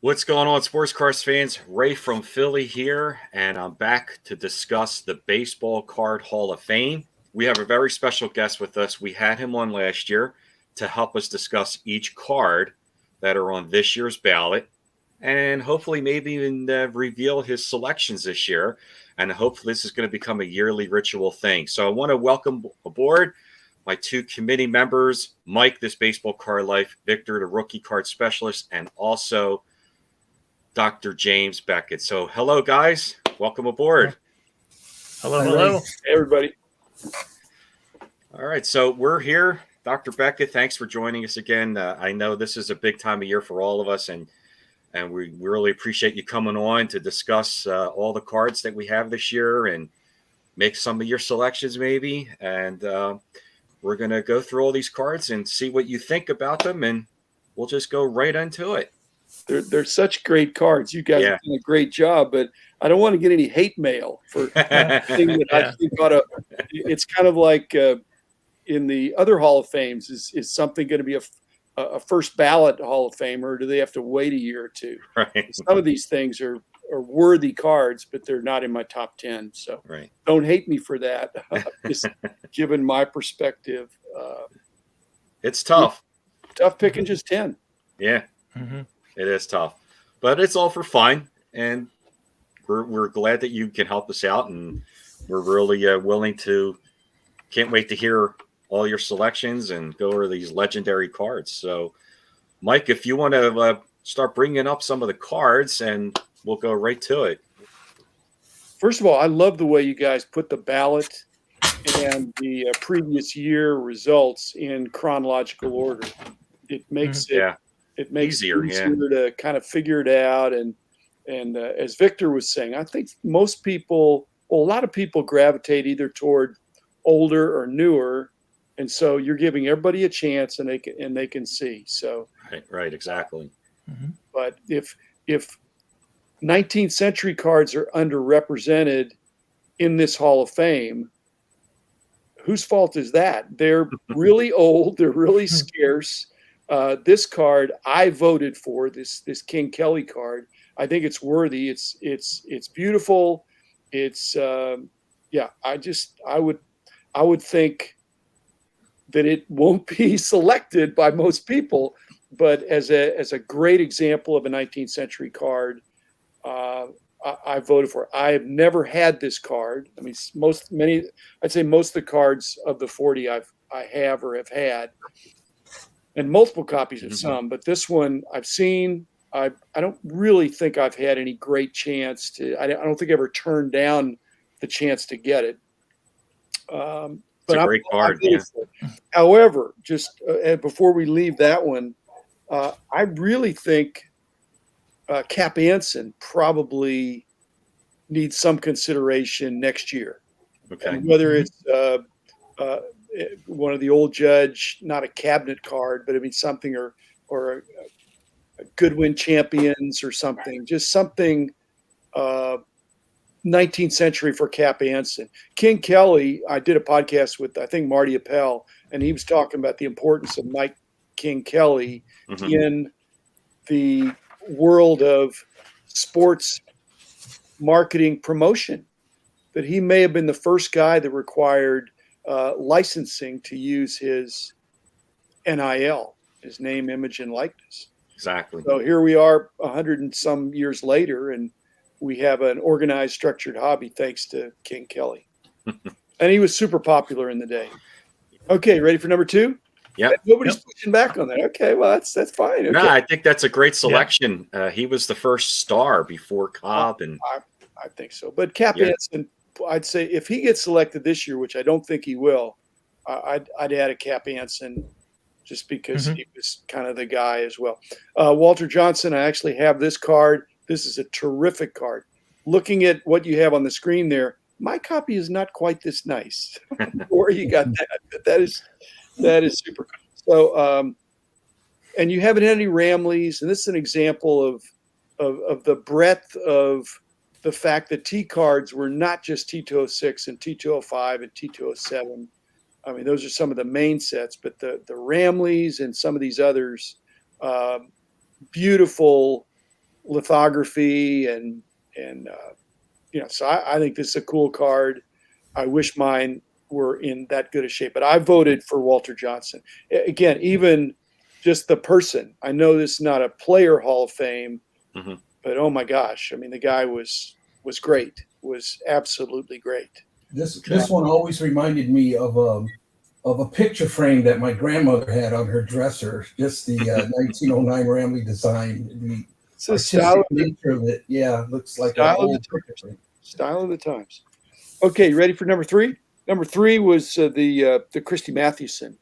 What's going on, sports cars fans? Ray from Philly here, and I'm back to discuss the Baseball Card Hall of Fame. We have a very special guest with us. We had him on last year to help us discuss each card that are on this year's ballot, and hopefully maybe even reveal his selections this year. And hopefully this is going to become a yearly ritual thing. So I want to welcome aboard my two committee members, Mike, this baseball card life, Victor, the rookie card specialist, and also Dr. James Beckett. So, hello, guys. Welcome aboard. Hello. Hey, everybody. All right. So, we're here. Dr. Beckett, thanks for joining us again. I know this is a big time of year for all of us, and we really appreciate you coming on to discuss all the cards that we have this year and make some of your selections, maybe. And we're going to go through all these cards and see what you think about them, and we'll just go right into it. They're such great cards. You guys have done a great job, but I don't want to get any hate mail for thing that I think ought to. It's kind of like in the other Hall of Fames. Is something going to be a first ballot Hall of Famer, or do they have to wait a year or two? Right. Some of these things are worthy cards, but they're not in my top 10. So don't hate me for that. Just given my perspective. It's tough. Tough picking just 10. Yeah. Mm-hmm. It is tough, but it's all for fun, and we're glad that you can help us out, and we're really willing to. Can't wait to hear all your selections and go over these legendary cards. So, Mike, if you want to start bringing up some of the cards, and we'll go right to it. First of all, I love the way you guys put the ballot and the previous year results in chronological order. It makes It makes easier it easier to kind of figure it out. And as Victor was saying, I think most people, a lot of people gravitate either toward older or newer. And so you're giving everybody a chance and they can see. So Right, exactly. Mm-hmm. But if 19th century cards are underrepresented in this Hall of Fame, whose fault is that? They're really old. They're really scarce. This card I voted for, this King Kelly card. I think it's worthy. It's beautiful. It's I would think that it won't be selected by most people, but as a great example of a 19th century card, I voted for it. I have never had this card. I mean, I'd say most of the cards of the 40 I have or have had. And multiple copies of some, but this one I've seen. I don't really think I've had any great chance to. I don't think I ever turned down the chance to get it. It's a great card. However, just before we leave that one, I really think Cap Anson probably needs some consideration next year. Okay. And whether it's one of the old judge, not a cabinet card, but I mean something or a Goodwin champions or something, just something 19th century for Cap Anson. King Kelly, I did a podcast with, I think, Marty Appel, and he was talking about the importance of Mike King Kelly in the world of sports marketing promotion, that he may have been the first guy that required licensing to use his NIL, his name, image, and likeness. Exactly. So here we are 100 and some years later, and we have an organized, structured hobby thanks to King Kelly. And he was super popular in the day. Okay, ready for number 2? Yeah. Nobody's pushing back on that. Okay, well, that's fine. Okay. No, I think that's a great selection. He was the first star before Cobb. And I think so. But Cap Anson, I'd say if he gets selected this year, which I don't think he will, I'd add a Cap Anson just because he was kind of the guy as well. Walter Johnson, I actually have this card. This is a terrific card. Looking at what you have on the screen there, my copy is not quite this nice. Or you got that. But that is super cool. So, and you haven't had any Ramleys, and this is an example of the breadth of the fact that T cards were not just T206 and T205 and T207. I mean, those are some of the main sets, but the Ramleys and some of these others, beautiful lithography and so I think this is a cool card. I wish mine were in that good a shape, but I voted for Walter Johnson. Again, even just the person. I know this is not a player Hall of Fame, but oh my gosh, I mean, the guy was great. Was absolutely great. This one always reminded me of a picture frame that my grandmother had on her dresser. Just the 1909 Ramley design. It's the style nature of it. Yeah, looks like style of the times. Okay, you ready for number 3? Number 3 was the Christy Mathewson,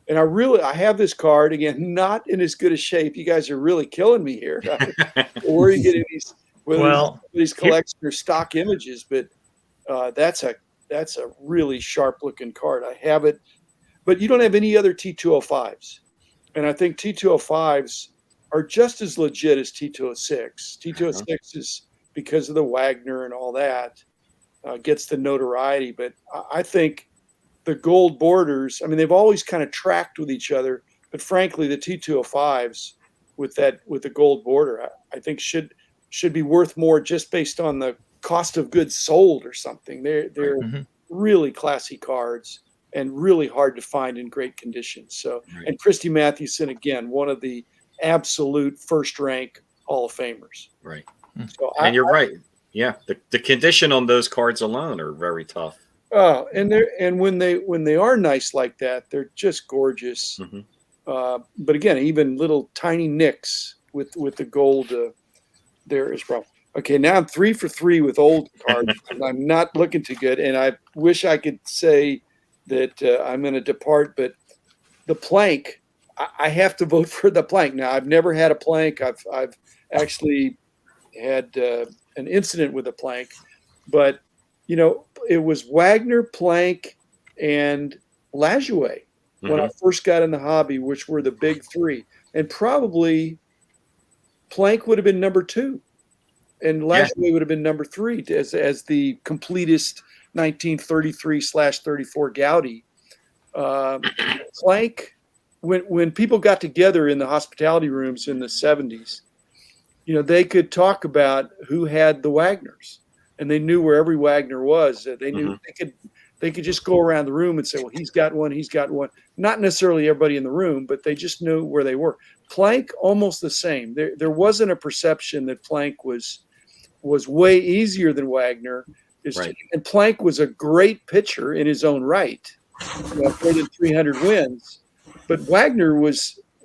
and I have this card again, not in as good a shape. You guys are really killing me here. Where are you getting these? These collections are stock images, but that's a really sharp looking card. I have it, but you don't have any other T205s, and I think T205s are just as legit as T206. T206 is because of the Wagner and all that. Gets the notoriety, but I think the gold borders, I mean, they've always kind of tracked with each other, but frankly, the T205s with the gold border, I think should be worth more just based on the cost of goods sold or something. They're really classy cards and really hard to find in great condition. So, and Christy Mathewson, again, one of the absolute first rank Hall of Famers. Right. So and you're right. Yeah, the condition on those cards alone are very tough. Oh, and when they are nice like that, they're just gorgeous. But again, even little tiny nicks with the gold there as well. Okay, now I'm 3 for 3 with old cards. I'm not looking too good, and I wish I could say that I'm going to depart, but the plank, I have to vote for the plank. Now, I've never had a plank. I've actually had an incident with a plank, but it was Wagner, Plank, and Lajoie when I first got in the hobby, which were the big 3, and probably Plank would have been number 2, and Lajoie would have been number 3 as the completest 1933/34 Gaudy. Plank, when people got together in the hospitality rooms in the 70s. They could talk about who had the Wagners, and they knew where every Wagner was. They knew they could just go around the room and say, well, he's got one. Not necessarily everybody in the room, but they just knew where they were. Plank, almost the same. There wasn't a perception that Plank was way easier than Wagner. And Plank was a great pitcher in his own right, more than 300 wins. But Wagner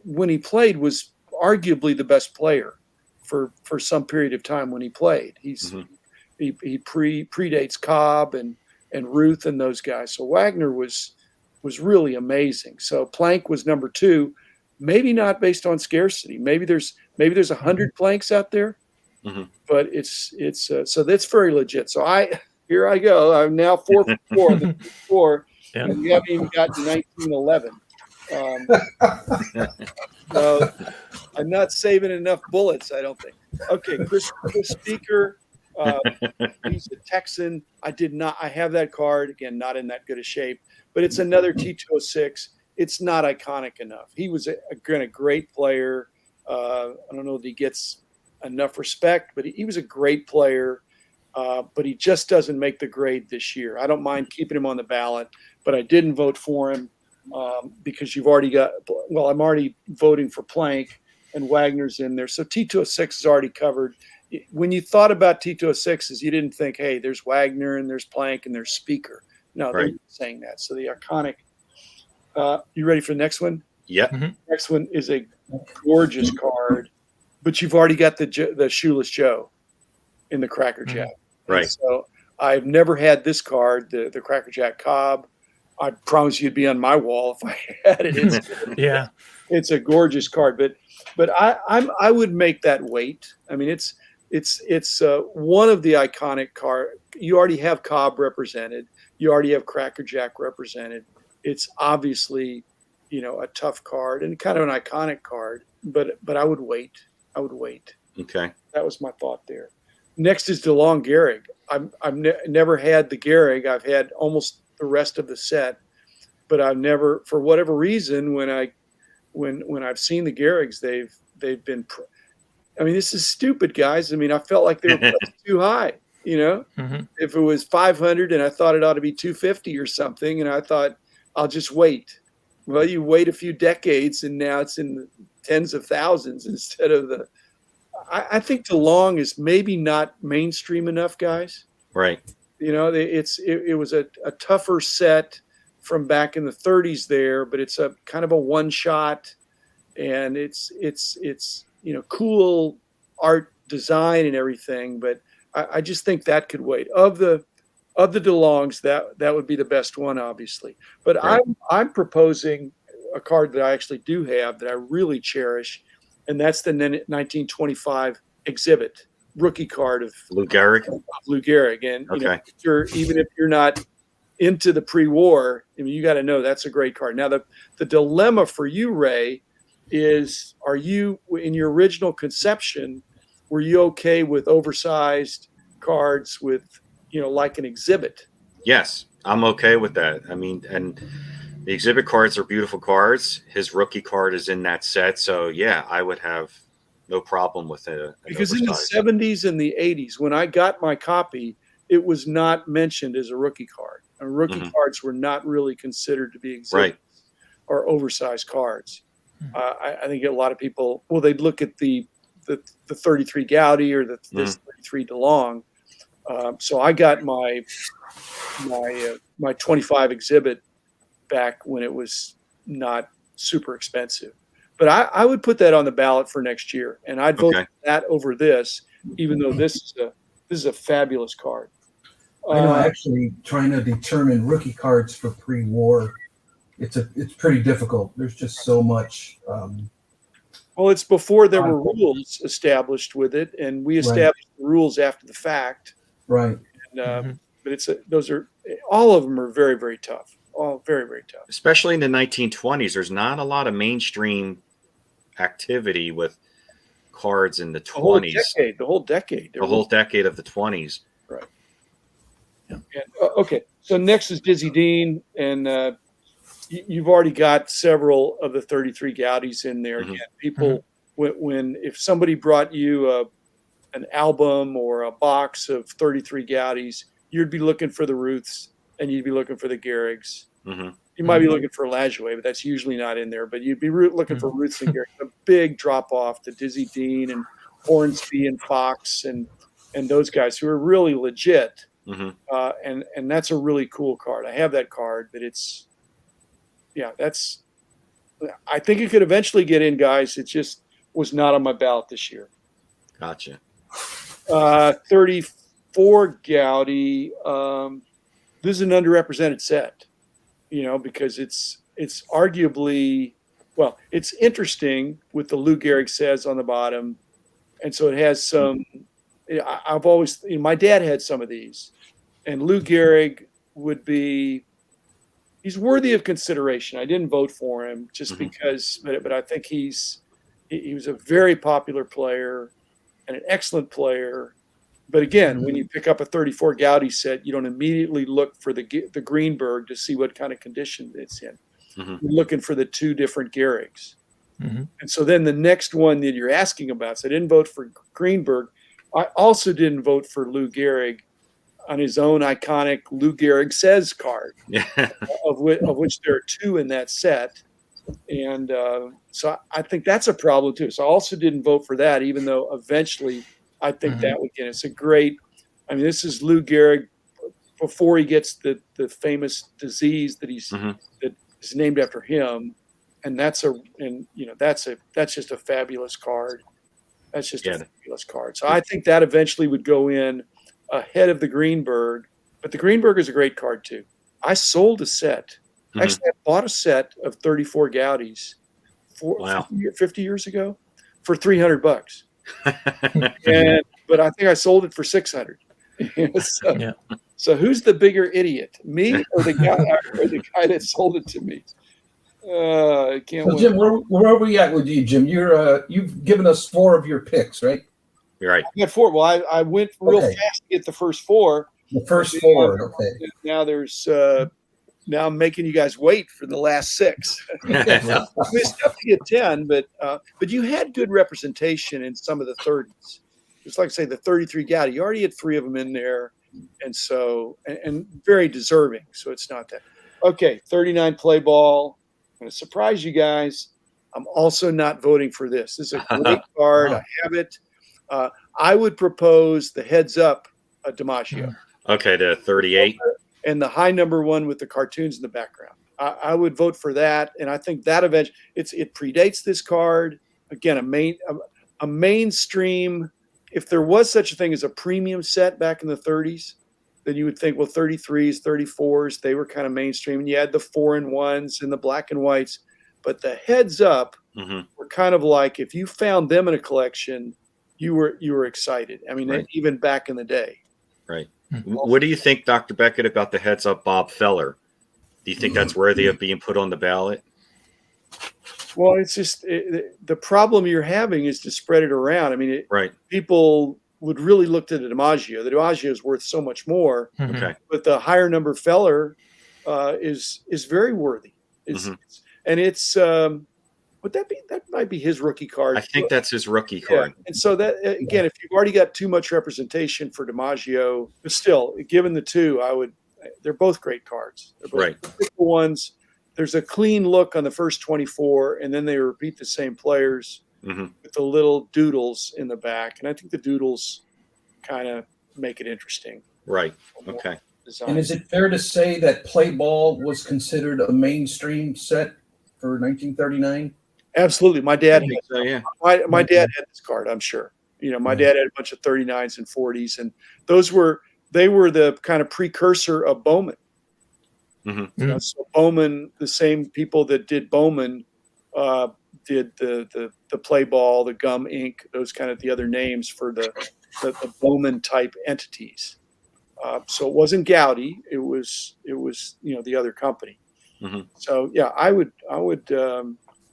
when he played, was arguably the best player for some period of time when he played. He predates Cobb and Ruth and those guys. So Wagner was really amazing. So Plank was number 2, maybe not based on scarcity. Maybe there's 100 Planks out there, but it's so that's very legit. So here I go. I'm now 4 for 4, and we haven't even got to 1911. So I'm not saving enough bullets, I don't think. Okay, Chris Speaker, he's a Texan. I have that card, again, not in that good a shape, but it's another T206. It's not iconic enough. He was a great player. I don't know if he gets enough respect, but he was a great player, but he just doesn't make the grade this year. I don't mind keeping him on the ballot, but I didn't vote for him. Because you've already I'm already voting for Plank, and Wagner's in there. So T206 is already covered. When you thought about T206s, you didn't think, hey, there's Wagner and there's Plank and there's Speaker. No, they're saying that. So the iconic. You ready for the next one? Yeah. Next one is a gorgeous card, but you've already got the Shoeless Joe in the Cracker Jack. Right. And so I've never had this card, the Cracker Jack Cobb. I promise you'd be on my wall if I had it. It's a gorgeous card, but I would make that weight. I mean, it's one of the iconic card. You already have Cobb represented. You already have Cracker Jack represented. It's obviously, a tough card and kind of an iconic card. But I would wait. Okay, that was my thought there. Next is DeLong Gehrig. I've never had the Gehrig. I've had almost the rest of the set, but I've never, for whatever reason, when I've seen the Gehrigs, they've been I mean, this is stupid, guys. I mean, I felt like they were priced too high. If it was 500 and I thought it ought to be 250 or something, and I thought I'll just wait. Well, you wait a few decades, and now it's in the tens of thousands instead of the. I think DeLong is maybe not mainstream enough, guys. Right. It was a tougher set from back in the 30s there, but it's a kind of a one shot, and it's cool art design and everything. But I just think that could wait. Of the DeLongs, that would be the best one, obviously. But Right. I'm proposing a card that I actually do have that I really cherish, and that's the 1925 exhibit rookie card of Lou Gehrig. Lou Gehrig. And Okay. even if you're not into the pre-war, I mean, you got to know that's a great card. Now, the dilemma for you, Ray, is: are you, in your original conception, were you okay with oversized cards with, like an exhibit? Yes, I'm okay with that. I mean, and the exhibit cards are beautiful cards. His rookie card is in that set, so yeah, I would have no problem with it. Because in the 70s and the 80s, when I got my copy, it was not mentioned as a rookie card. And rookie cards were not really considered to be exhibits or oversized cards. I think a lot of people, they'd look at the 33 Gowdy or the 33 DeLong. So I got my 25 exhibit back when it was not super expensive. But I would put that on the ballot for next year, and I'd vote for that over this, even though this is a fabulous card. I know, actually, trying to determine rookie cards for pre-war, it's pretty difficult. There's just so much. Well, it's before there were rules established with it, and we established the rules after the fact. Right. And, but all of them are very, very tough. All very, very tough. Especially in the 1920s, there's not a lot of mainstream activity with cards in the 20s. The whole decade. The whole decade of the 20s. Right. Yeah. Okay. So next is Dizzy Dean, and you've already got several of the 33 Gowdies in there. Again, people, if somebody brought you an album or a box of 33 Gowdies, you'd be looking for the Ruths and you'd be looking for the Gehrigs. You might be looking for Lajoie, but that's usually not in there. But you'd be looking for Ruths and Gehrigs. A big drop off to Dizzy Dean and Hornsby and Fox and those guys who are really legit. And that's a really cool card. I have that card, but I think it could eventually get in, guys. It just was not on my ballot this year. Gotcha. 34 Gowdy. This is an underrepresented set, because it's arguably, it's interesting with the Lou Gehrig says on the bottom. And so it has some, I've always, my dad had some of these, and Lou Gehrig he's worthy of consideration. I didn't vote for him just because, but I think he was a very popular player and an excellent player. But again, when you pick up a 34 Gowdy set, you don't immediately look for the Greenberg to see what kind of condition it's in. You're looking for the two different Gehrigs. And so then the next one that you're asking about, so I didn't vote for Greenberg. I also didn't vote for Lou Gehrig on his own iconic Lou Gehrig Says card, of which there are two in that set. And so I think that's a problem too. So I also didn't vote for that, even though eventually I think that would get. It's a great. I mean, this is Lou Gehrig before he gets the famous disease that that is named after him, and that's just a fabulous card. That's just a fabulous card. So I think that eventually would go in ahead of the Greenberg, but the Greenberg is a great card too. I sold a set. Actually, I bought a set of 34 Gowdies 50 years ago for $300. But I think I sold it for $600. So who's the bigger idiot, me or the guy that sold it to me? I can't. So Jim, where are we at with you, Jim? You've given us 4 of your picks, right? You're right. I got 4. Well, I went real fast to get the first 4. The first 4. Okay. Now there's now I'm making you guys wait for the last 6. Yeah. We stuck to get 10, but you had good representation in some of the 30s. Just like I say, the 33 Gaudy, you already had 3 of them in there, and so and very deserving. So it's not that. Okay, 39 play ball. I'm going to surprise you guys. I'm also not voting for this. This is a great card. Wow. I have it. I would propose the heads up DiMaggio. Okay, the 38. And the high number 1 with the cartoons in the background. I would vote for that, and I think that event it predates this card. Again, a mainstream. If there was such a thing as a premium set back in the 30s, then you would think, well, 33s, 34s, they were kind of mainstream, and you had the 4-in-1s and the black and whites. But the heads up were kind of like, if you found them in a collection, you were excited. I mean, Right. even back in the day. Right. What do you think, Dr. Beckett, about the heads up Bob Feller? Do you think that's worthy of being put on the ballot? Well, it's just the problem you're having is to spread it around. I mean, Right. people would really look to the DiMaggio. The DiMaggio is worth so much more, Okay. but the higher number Feller is very worthy. And it's would that be, that might be his rookie card? I think that's his rookie card. And so that again, if you've already got too much representation for DiMaggio, but still, given the 2, they're both great cards. They're both Right. typical ones. There's a clean look on the first 24, and then they repeat the same players with the little doodles in the back. And I think the doodles kind of make it interesting. Right. Okay. Design. And is it fair to say that play ball was considered a mainstream set for 1939? Absolutely. My I dad, think so, yeah. my dad had this card, I'm sure. You know, my dad had a bunch of 39s and 40s, and they were the kind of precursor of Bowman. You know, so Bowman, the same people that did Bowman, did the play ball, the gum ink, those kind of the other names for the Bowman type entities. So it wasn't Gaudy. It was the other company. So yeah, I would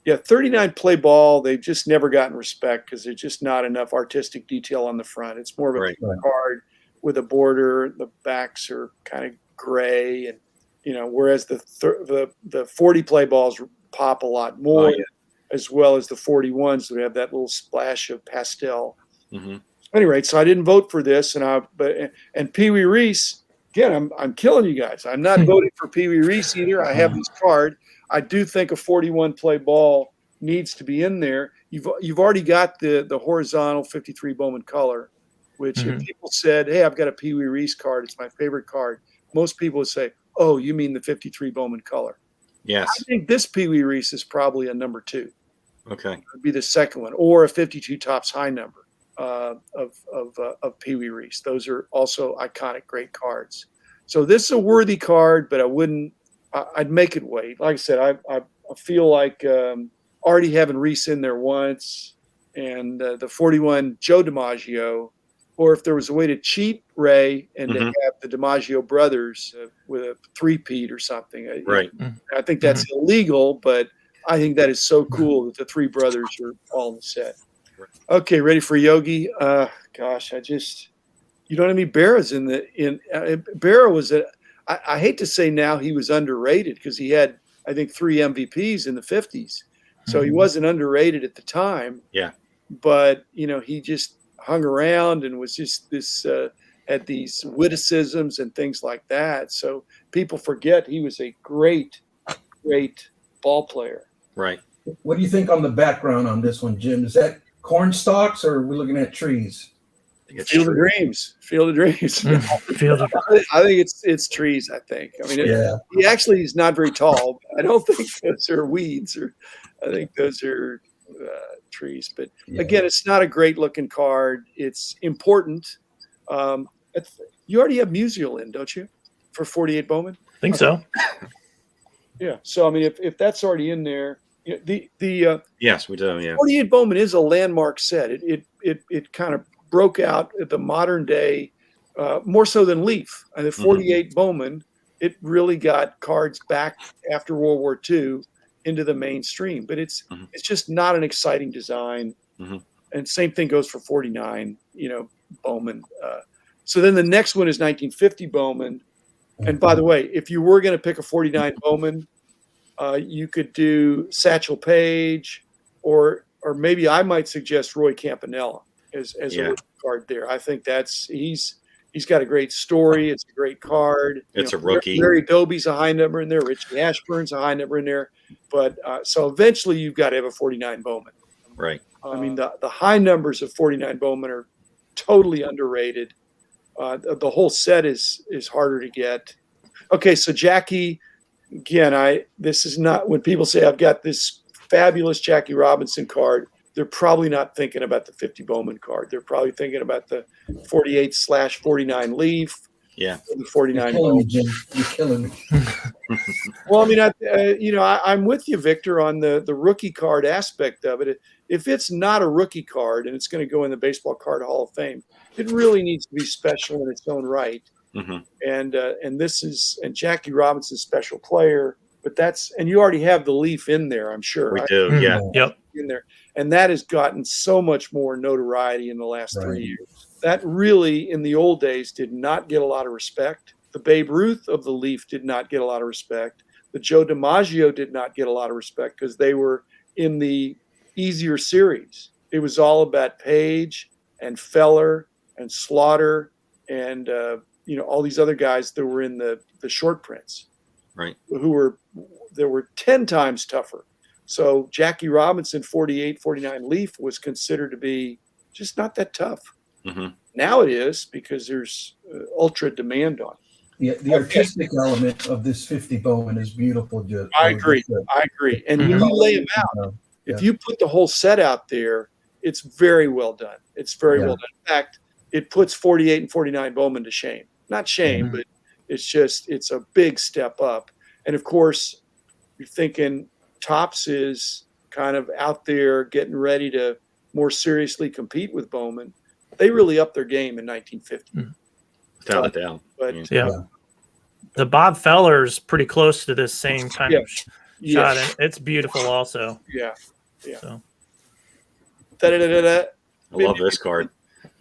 39 play ball. They've just never gotten respect because there's just not enough artistic detail on the front. It's more of a card with a border. The backs are kind of gray, and whereas the 40 play balls pop a lot more, as well as the 41s that have that little splash of pastel. Anyway, so I didn't vote for this, and Pee Wee Reese, again, I'm killing you guys. I'm not voting for Pee Wee Reese either. I have this card. I do think a 41 play ball needs to be in there. You've already got the horizontal 53 Bowman color, which if people said, hey, I've got a Pee Wee Reese card, it's my favorite card, most people would say, oh, you mean the 53 Bowman color. Yes. I think this Pee Wee Reese is probably a number 2. Okay. It would be the second one, or a 52 tops high number of Pee Wee Reese. Those are also iconic, great cards. So this is a worthy card, but I'd make it wait. Like I said, I feel like already having Reese in there once, and the 41 Joe DiMaggio, or if there was a way to cheat Ray and to have the DiMaggio brothers with a 3-peat or something. Right. I think that's illegal, but I think that is so cool that the 3 brothers are all in the set. Okay, ready for Yogi? Gosh, you don't have any Berras Berra was I hate to say now he was underrated because he had, I think, 3 MVPs in the 50s. So he wasn't underrated at the time. Yeah. But, he just hung around and was just had these witticisms and things like that. So people forget he was a great, great ball player. Right. What do you think on the background on this one, Jim? Is that corn stalks or are we looking at trees? Field of Dreams. Field of I think it's trees. I think. I mean, he actually is not very tall. I don't think those are weeds, I think those are trees. But again, it's not a great looking card. It's important. You already have Musial in, don't you, for 48 Bowman? I think so. Yeah. So I mean, if that's already in there, the yes, we do. Yeah. 48 Bowman is a landmark set. It kind of broke out at the modern day, more so than Leaf. And the 48 Bowman, it really got cards back after World War II into the mainstream. But it's just not an exciting design. And same thing goes for 49, Bowman. So then the next one is 1950 Bowman, And by the way, if you were going to pick a 49 Bowman, you could do Satchel Paige, or maybe I might suggest Roy Campanella as a rookie card there. I think he's got a great story. It's a great card. It's a rookie. Larry Doby's a high number in there. Richie Ashburn's a high number in there. But so eventually you've got to have a 49 Bowman. Right. I mean, the high numbers of 49 Bowman are totally underrated. The whole set is harder to get. Okay, so Jackie, again, this is not when people say I've got this fabulous Jackie Robinson card, they're probably not thinking about the 50 Bowman card. They're probably thinking about the 48/49 Leaf. Yeah. The 49 You're killing me, Bowman. Jim. You're killing me. Well, I mean, I'm with you, Victor, on the rookie card aspect of it. If it's not a rookie card and it's going to go in the Baseball Card Hall of Fame, it really needs to be special in its own right. Mm-hmm. And Jackie Robinson's a special player, but and you already have the Leaf in there, I'm sure. We do, yeah. Yep. In there, and that has gotten so much more notoriety in the last 3 years. That really, in the old days, did not get a lot of respect. The Babe Ruth of the Leaf did not get a lot of respect. The Joe DiMaggio did not get a lot of respect because they were in the easier series. It was all about Page and Feller and Slaughter and all these other guys that were in the short prints, right? They were 10 times tougher. So Jackie Robinson 48/49 Leaf was considered to be just not that tough. Mm-hmm. Now it is because there's ultra demand on it. The artistic element of this 50 Bowman is beautiful. I agree. And when you lay them out, if you put the whole set out there, it's very well done. It's very well done. In fact, it puts 48 and 49 Bowman to shame. Not shame, but it's a big step up. And of course, you're thinking Topps is kind of out there getting ready to more seriously compete with Bowman. They really upped their game in 1950. Without a doubt. But the Bob Feller's pretty close to this same kind of shot. And it's beautiful also. Yeah. So. I love this card.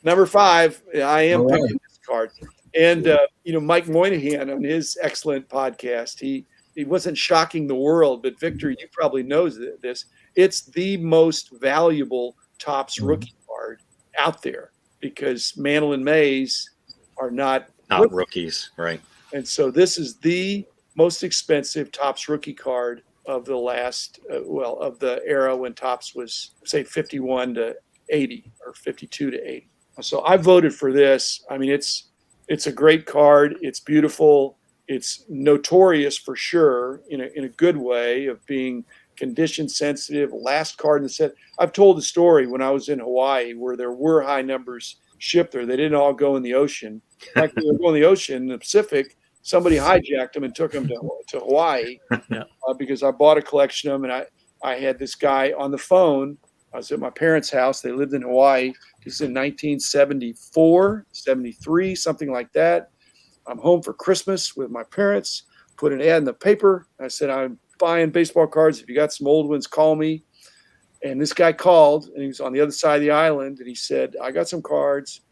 Number 5, I am picking this card. And, Mike Moynihan on his excellent podcast, he wasn't shocking the world, but Victor, you probably knows this. It's the most valuable Topps rookie card out there because Mantle and Mays are not rookies, right? And so this is the most expensive Topps rookie card of the last, of the era when Topps was, say, 51 to 80 or 52 to 80. So I voted for this. I mean, it's a great card. It's beautiful. It's notorious for sure in a good way of being condition sensitive. Last card in the set. I've told the story when I was in Hawaii where there were high numbers shipped there. They didn't all go in the ocean. Like they were going in the ocean in the Pacific. Somebody hijacked them and took them to Hawaii because I bought a collection of them. And I had this guy on the phone. I was at my parents' house. They lived in Hawaii. This is in 1974, 73, something like that. I'm home for Christmas with my parents, put an ad in the paper. I said, I'm buying baseball cards. If you got some old ones, call me. And this guy called, and he was on the other side of the island, and he said, I got some cards.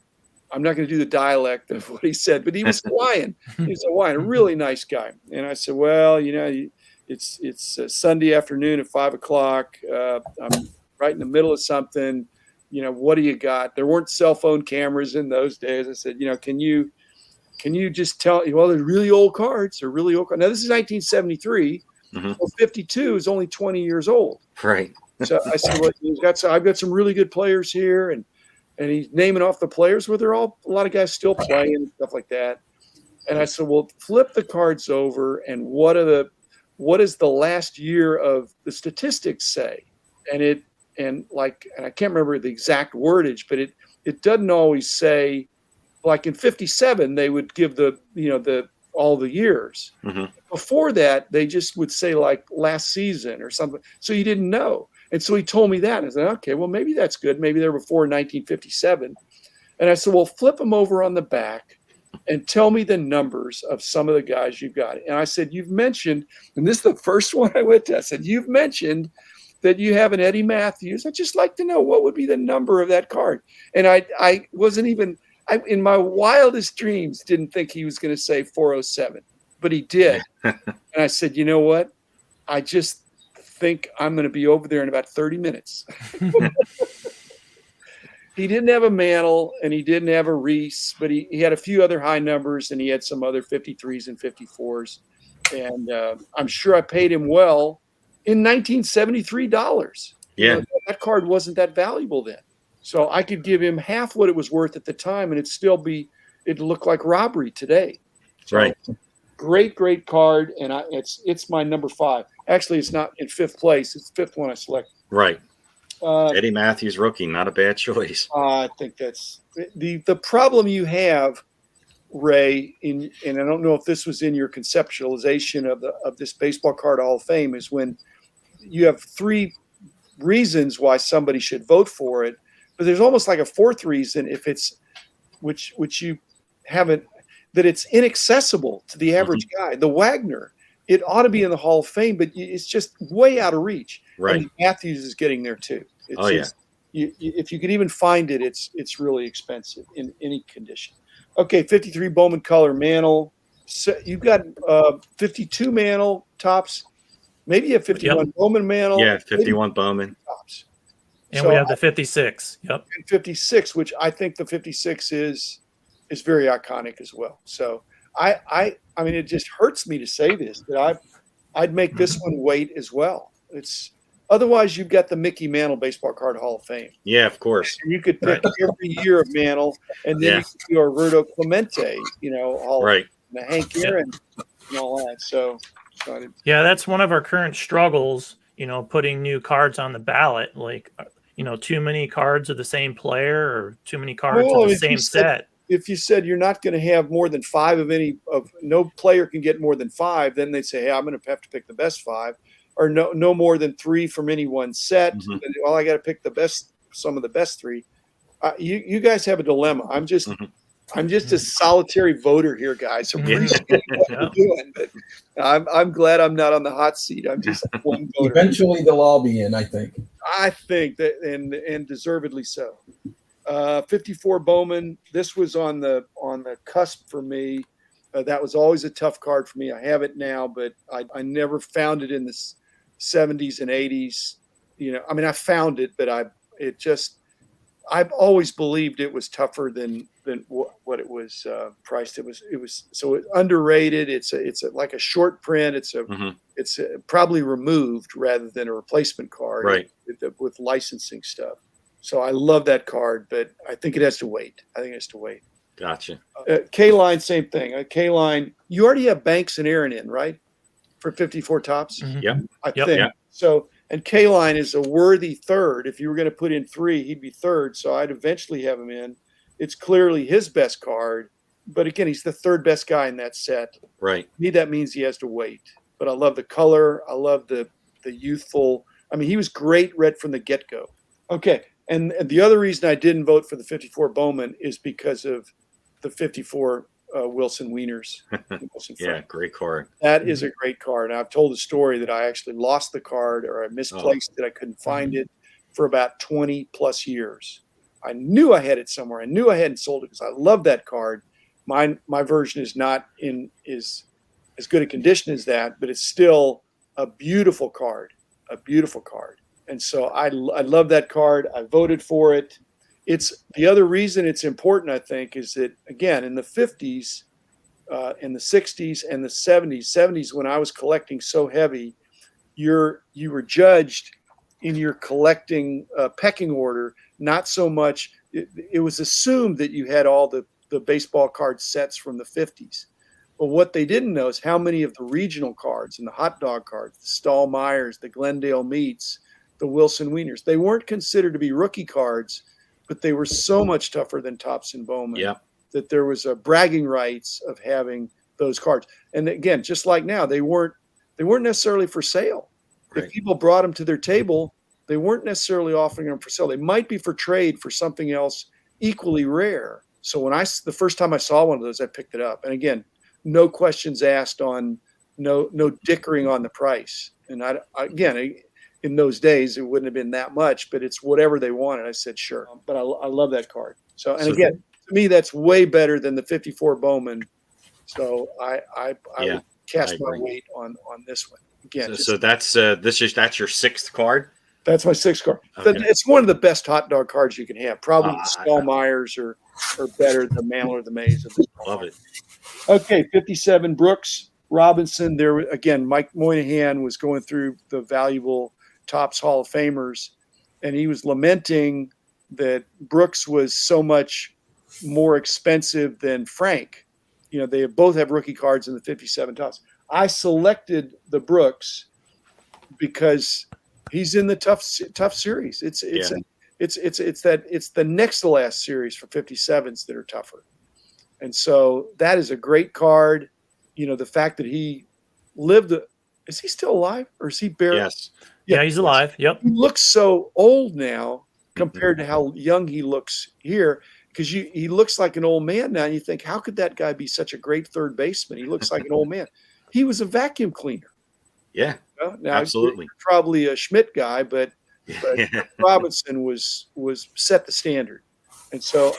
I'm not going to do the dialect of what he said, but he was Hawaiian. He was Hawaiian, a really nice guy. And I said, well, it's Sunday afternoon at 5 o'clock. I'm right in the middle of something. What do you got? There weren't cell phone cameras in those days. I said, can you just tell? Well, they're really old cards. They're really old cards. Now, this is 1973. Mm-hmm. Well, 52 is only 20 years old. Right. So I said, well, I've got some really good players here. And he's naming off the players where they're all, a lot of guys still playing and stuff like that. And I said, well, flip the cards over. And what does the last year of the statistics say? And I can't remember the exact wordage, but it doesn't always say, like in 57, they would give all the years. Mm-hmm. Before that, they just would say like last season or something. So you didn't know. And so he told me that. And I said, okay, well, maybe that's good. Maybe they're before 1957. And I said, well, flip them over on the back and tell me the numbers of some of the guys you've got. And I said, you've mentioned, and this is the first one I went to, I said, you've mentioned that you have an Eddie Mathews. I'd just like to know what would be the number of that card. And I wasn't even, in my wildest dreams, didn't think he was going to say 407. but he did. And I said, you know what? I just think I'm going to be over there in about 30 minutes. He didn't have a Mantle and he didn't have a Reese, but he had a few other high numbers and he had some other 53s and 54s. And I'm sure I paid him well in $1973. Yeah. You know, that card wasn't that valuable then. So I could give him half what it was worth at the time and it'd look like robbery today. So, Right. Great card. And it's my number 5. Actually, it's not in 5th place. It's the 5th one I selected. Right. Eddie Mathews rookie, not a bad choice. I think that's the problem you have, Ray, and I don't know if this was in your conceptualization of this baseball card Hall of Fame, is when you have 3 reasons why somebody should vote for it, but there's almost like a 4th reason if it's which you haven't, that it's inaccessible to the average guy. The Wagner, it ought to be in the Hall of Fame, but it's just way out of reach. Right. And Mathews is getting there too. It's If you could even find it, it's really expensive in any condition. Okay, 53 Bowman color Mantle. So you've got 52 Mantle tops. Maybe a 51 Bowman Mantle. Yeah, 51 Bowman tops. And we have the 56. Yep. And 56, which I think the 56 is very iconic as well. So I mean, it just hurts me to say this, but I'd make this one wait as well. Otherwise, you've got the Mickey Mantle Baseball Card Hall of Fame. Yeah, of course. And you could pick every year of Mantle, and then you could do Roberto Clemente, Hall of Fame, and Hank Aaron, and all that. So that's one of our current struggles. Putting new cards on the ballot, like too many cards of the same player or too many cards of the same set. If you said you're not going to have more than 5 no player can get more than 5, then they'd say, hey, I'm going to have to pick the best 5. Or no more than 3 from any one set. Well, I got to pick some of the best 3. You guys have a dilemma. I'm just a solitary voter here, guys. So appreciate what you're doing, but I'm glad I'm not on the hot seat. I'm just one voter. Eventually, they'll all be in. I think. I think that, and deservedly so. 54 Bowman. This was on the cusp for me. That was always a tough card for me. I have it now, but I never found it in the 70s and 80s. I mean, I found it, but I've always believed it was tougher than what it was priced. It was so underrated. It's like a short print. It's probably removed rather than a replacement card, right? With licensing stuff. So I love that card, but I think it has to wait. Gotcha. K-Line, same thing. K-Line, you already have Banks and Aaron in, right? For 54 tops? Yep. I think. Yep. So, and K-Line is a worthy 3rd. If you were going to put in 3, he'd be 3rd. So I'd eventually have him in. It's clearly his best card. But again, he's the 3rd best guy in that set. Right. To me, that means he has to wait. But I love the color. I love the youthful. I mean, he was great right from the get-go. Okay. And the other reason I didn't vote for the 54 Bowman is because of the 54 Wilson Wieners. Yeah, great card. That is a great card. And I've told a story that I actually lost the card or I misplaced it. I couldn't find it for about 20 plus years. I knew I had it somewhere. I knew I hadn't sold it because I love that card. My version is not in as good a condition as that, but it's still a beautiful card. And so I love that card. I voted for it. It's the other reason it's important, I think, is that, again, in the 50s, in the 60s, and the 70s, when I was collecting so heavy, you were judged in your collecting pecking order, not so much. It was assumed that you had all the baseball card sets from the 50s. But what they didn't know is how many of the regional cards and the hot dog cards, the Stahl Myers, the Glendale Meats, the Wilson Wieners, they weren't considered to be rookie cards, but they were so much tougher than Topps and Bowman that there was a bragging rights of having those cards. And again, just like now, they weren't necessarily for sale. Right. If people brought them to their table, they weren't necessarily offering them for sale. They might be for trade for something else equally rare. So the first time I saw one of those, I picked it up. And again, no questions asked on no dickering on the price. And again, in those days, it wouldn't have been that much, but it's whatever they wanted. I said, sure. But I love that card. So, and again, to me, that's way better than the 54 Bowman So I Yeah, would cast I my agree. weight on this one again. So that's that's your sixth card. That's my sixth card. Okay. It's one of the best hot dog cards you can have. Probably the I Stallmeyers or better, the Mantle or the Mays. love it. Okay, 57 Brooks Robinson. There again, Mike Moynihan was going through the valuable Topps Hall of Famers, and he was lamenting that Brooks was so much more expensive than Frank. You know, they both have rookie cards in the 57 Topps. I selected the Brooks because he's in the tough series. It's the next to last series for 57s that are tougher. And so that is a great card. You know, the fact that he lived, is he still alive or is he barely? Yes. Yeah, he's alive. Yep. He looks so old now compared to how young he looks here, because he looks like an old man now. And you think, how could that guy be such a great third baseman? He looks like an old man. He was a vacuum cleaner. Yeah. You know? Now, Absolutely. probably a Schmidt guy, but Robinson was set the standard. And so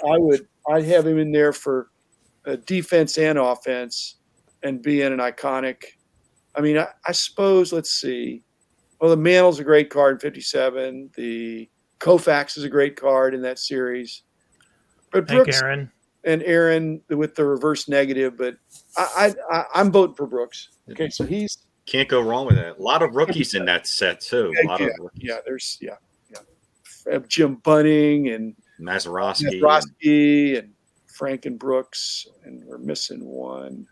I'd have him in there for defense and offense and being an iconic. I mean, I suppose, let's see. Well, the Mantle's a great card in 57. The Koufax is a great card in that series. But Brooks and Aaron with the reverse negative, but I'm voting for Brooks. Okay, so he's can't go wrong with that. A lot of rookies in that set too. A lot of rookies. There's Jim Bunning and Mazeroski and Frank and Brooks, and we're missing one.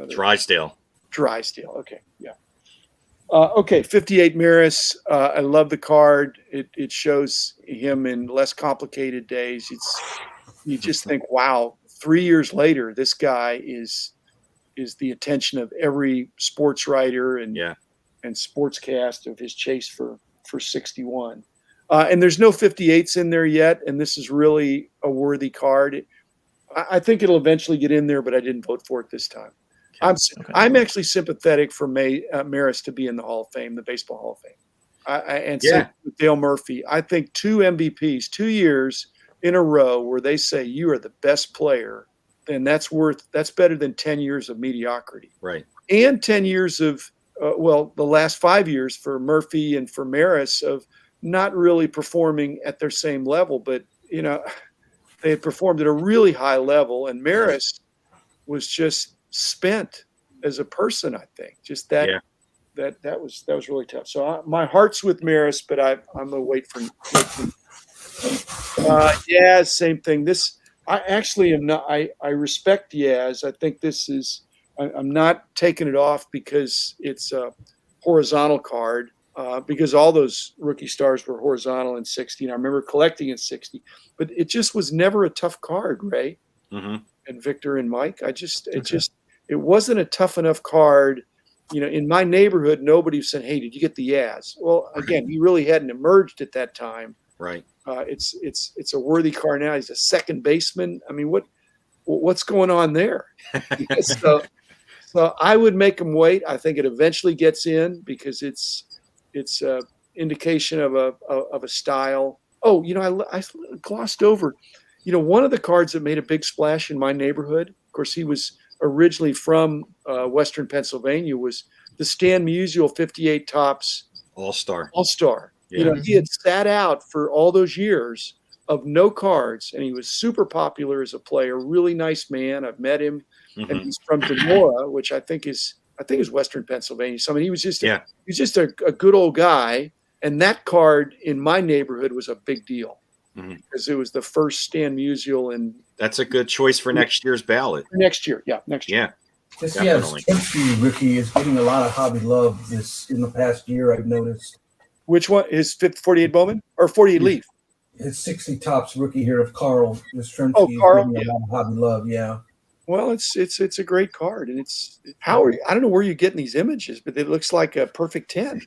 Drysdale. Okay, yeah. Okay, 58 Maris. I love the card. It shows him in less complicated days. You just think, wow, 3 years later, this guy is the attention of every sports writer and sportscast of his chase for 61. And there's no 58s in there yet, and this is really a worthy card. I think it'll eventually get in there, but I didn't vote for it this time. Okay. I'm actually sympathetic for Maris to be in the Hall of Fame, the Baseball Hall of Fame. Same with Dale Murphy. I think 2 MVPs, 2 years in a row where they say you are the best player, then that's better than 10 years of mediocrity. Right. And 10 years of, the last 5 years for Murphy and for Maris of not really performing at their same level, but, you know, they had performed at a really high level, and Maris was just spent as a person. I think just that was really tough. So my heart's with Maris, but I'm gonna wait for. Same thing. This I actually am not. I respect Yaz. I think this is. I'm not taking it off because it's a horizontal card. Because all those rookie stars were horizontal in 60. And I remember collecting in 60, but it just was never a tough card, Ray and Victor and Mike. It wasn't a tough enough card. You know, in my neighborhood, nobody said, "Hey, did you get the Yaz?" Well, again, he really hadn't emerged at that time. Right. It's a worthy card now. He's a second baseman. I mean, what's going on there? So I would make him wait. I think it eventually gets in because it's an indication of a style. Oh, you know, I glossed over. You know, one of the cards that made a big splash in my neighborhood, of course, he was originally from Western Pennsylvania, was the Stan Musial 58 Topps All-Star. Yeah. You know, he had sat out for all those years of no cards, and he was super popular as a player. Really nice man. I've met him, and he's from Demora, which I think is Western Pennsylvania. So I mean, he was just a good old guy, and that card in my neighborhood was a big deal because it was the first Stan Musial, and that's a good choice for next year's ballot. Next year. Yeah, this Chemsky rookie is getting a lot of hobby love in the past year. I've noticed. Which one? His 48 Bowman or 48 Leaf? His 60 Topps rookie here of Carl. Chemsky Carl, is getting a lot of hobby love. Yeah. Well, it's a great card, and I don't know where you're getting these images, but it looks like a perfect 10.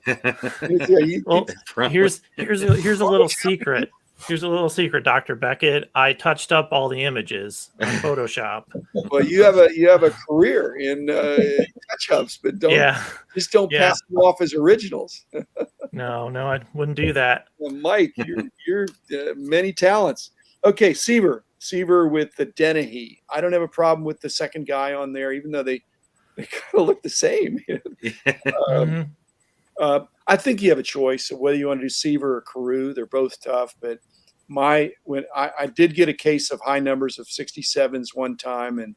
Well, here's a little secret. Here's a little secret, Dr. Beckett. I touched up all the images on Photoshop. Well, you have a career in touch-ups, but don't pass them off as originals. No, I wouldn't do that. Well, Mike, you're many talents. Okay, Sieber. Seaver with the Dennehy. I don't have a problem with the second guy on there, even though they kind of look the same. I think you have a choice of whether you want to do Seaver or Carew. They're both tough, but when I did get a case of high numbers of 67s one time, and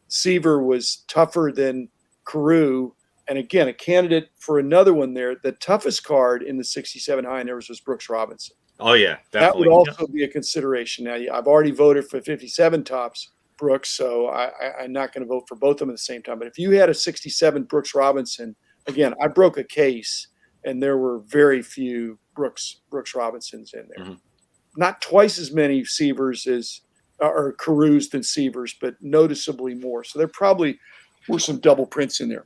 Seaver was tougher than Carew. And again, a candidate for another one there. The toughest card in the 67 high numbers was Brooks Robinson. Oh yeah, definitely. That would also be a consideration. Now, I've already voted for 57 tops Brooks, so I'm not going to vote for both of them at the same time. But if you had a 67 Brooks Robinson, again, I broke a case, and there were very few Brooks Robinsons in there. Not twice as many Seavers or Carews than Seavers, but noticeably more. So there probably were some double prints in there.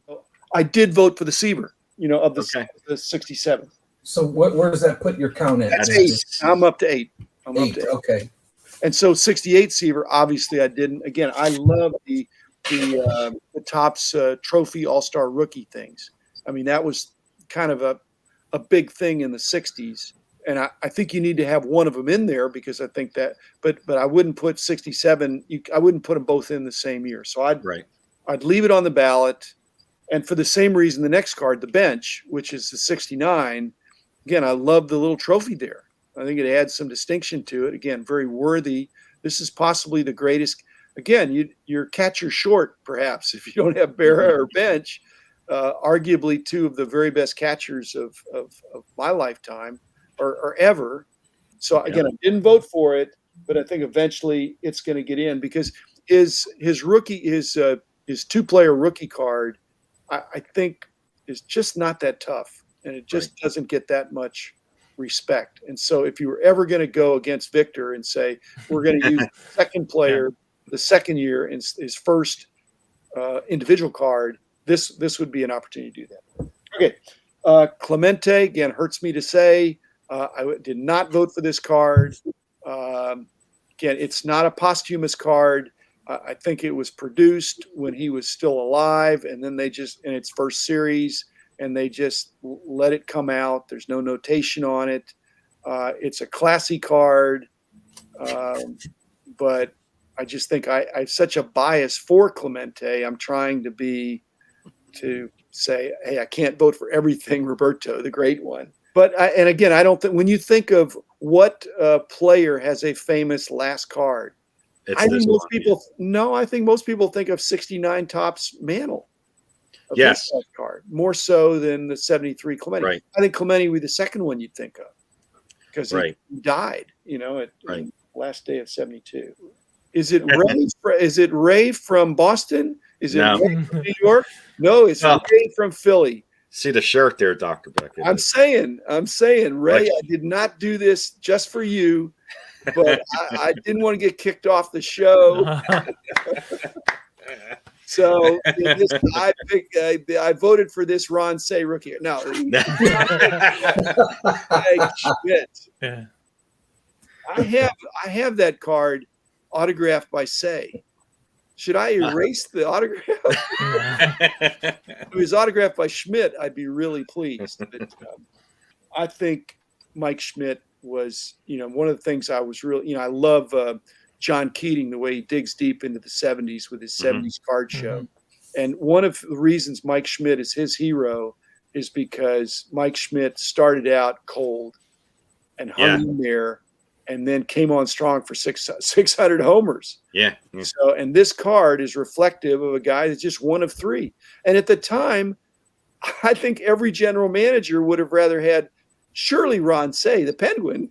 I did vote for the Seaver, of the 67. So where does that put your count at? That's 8. I'm up to 8. I'm up to 8. Okay. And so 68 Seaver, obviously I didn't. Again, I love the Topps Trophy All-Star Rookie things. I mean, that was kind of a big thing in the 60s. And I think you need to have one of them in there because I think that, but I wouldn't put 67. I wouldn't put them both in the same year. So I'd leave it on the ballot. And for the same reason, the next card, the bench, which is the 69, again, I love the little trophy there. I think it adds some distinction to it. Again, very worthy. This is possibly the greatest. Again, you're catcher short, perhaps, if you don't have Berra or Bench. Arguably two of the very best catchers of my lifetime or ever. So, again, I didn't vote for it, but I think eventually it's going to get in because his two-player rookie card, I think, is just not that tough. And it just doesn't get that much respect. And so if you were ever going to go against Victor and say, we're going to use the second player, the second year, in his first individual card, this would be an opportunity to do that. Okay. Clemente, again, hurts me to say. I did not vote for this card. Again, it's not a posthumous card. I think it was produced when he was still alive, and then they just, in its first series, and they just let it come out. There's no notation on it. It's a classy card, but I just think I have such a bias for Clemente. I'm trying to say, hey, I can't vote for everything Roberto, the great one. But and again, I don't think when you think of what player has a famous last card, I think most people think of 69 Topps Mantle. Yes. Card more so than the 73 Clemente. Right. I think Clemente would be the second one you'd think of because he died, at the last day of 72. Is it Ray? Is it Ray from Boston? Is it Ray from New York? No, it's Ray from Philly. See the shirt there, Dr. Beckett. I'm saying, Ray, I did not do this just for you, but I didn't want to get kicked off the show. So I voted for this Ron Say rookie. No, Schmidt. Yeah. I have that card autographed by Say. Should I erase the autograph? If it was autographed by Schmidt, I'd be really pleased. But, I think Mike Schmidt was, one of the things I was really, I love John Keating, the way he digs deep into the 70s with his 70s card show. And one of the reasons Mike Schmidt is his hero is because Mike Schmidt started out cold and hung in there and then came on strong for 600 homers. Yeah. So, and this card is reflective of a guy that's just one of 3. And at the time, I think every general manager would have rather had surely Ron Say, the Penguin,